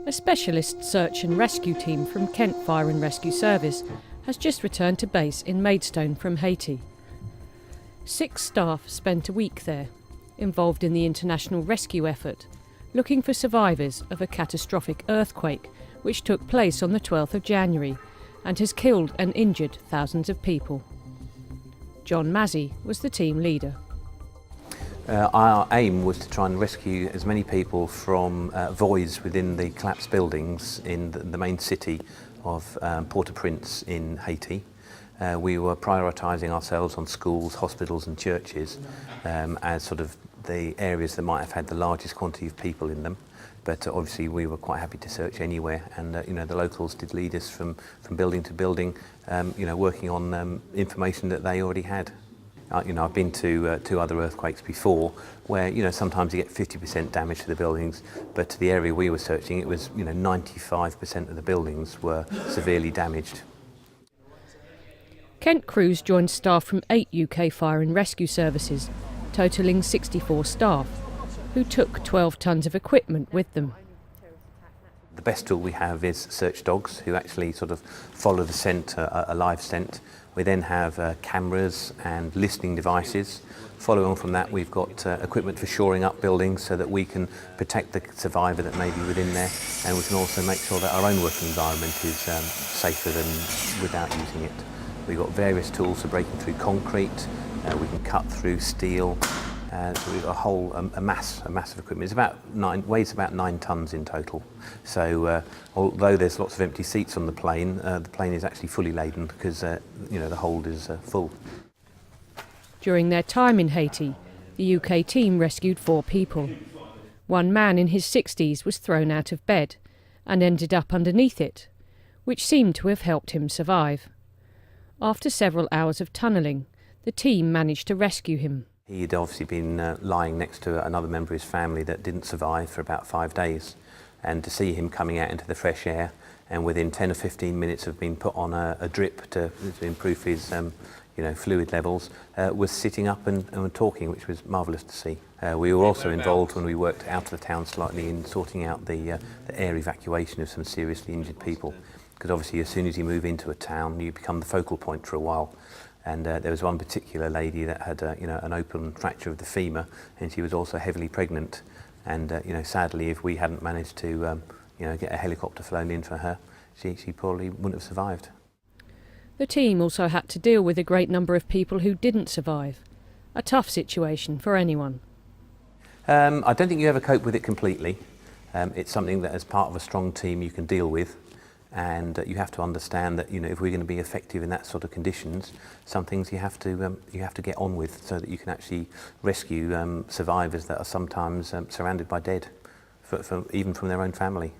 A specialist search and rescue team from Kent Fire and Rescue Service has just returned to base in Maidstone from Haiti. 6 staff spent a week there, involved in the international rescue effort, looking for survivors of a catastrophic earthquake which took place on the 12th of January and has killed and injured thousands of people. John Mazzey was the team leader. Our aim was to try and rescue as many people from voids within the collapsed buildings in the main city of Port-au-Prince in Haiti. We were prioritising ourselves on schools, hospitals and churches as sort of the areas that might have had the largest quantity of people in them. But obviously we were quite happy to search anywhere, and the locals did lead us from building to building, working on information that they already had. I've been to 2 other earthquakes before where sometimes you get 50% damage to the buildings, but to the area we were searching it was 95% of the buildings were severely damaged. Kent crews joined staff from 8 UK fire and rescue services, totalling 64 staff, who took 12 tonnes of equipment with them. The best tool we have is search dogs, who actually sort of follow the scent, a live scent. We then have cameras and listening devices. Following on from that, we've got equipment for shoring up buildings so that we can protect the survivor that may be within there, and we can also make sure that our own working environment is safer than without using it. We've got various tools for breaking through concrete. We can cut through steel. So we've got a mass of equipment. Weighs about 9 tonnes in total. So although there's lots of empty seats on the plane is actually fully laden because the hold is full. During their time in Haiti, the UK team rescued 4 people. One man in his 60s was thrown out of bed and ended up underneath it, which seemed to have helped him survive. After several hours of tunnelling, the team managed to rescue him. He'd obviously been lying next to another member of his family that didn't survive for about 5 days, and to see him coming out into the fresh air and within 10 or 15 minutes of being put on a drip to improve his fluid levels, was sitting up and talking, which was marvellous to see. We were also involved when we worked out of the town slightly in sorting out the air evacuation of some seriously injured people, because obviously as soon as you move into a town you become the focal point for a while. And there was one particular lady that had an open fracture of the femur, and she was also heavily pregnant. And sadly, if we hadn't managed to get a helicopter flown in for her, she probably wouldn't have survived. The team also had to deal with a great number of people who didn't survive. A tough situation for anyone. I don't think you ever cope with it completely. It's something that as part of a strong team you can deal with. And you have to understand that if we're going to be effective in that sort of conditions, some things you have to get on with so that you can actually rescue survivors that are sometimes surrounded by dead, even from their own family.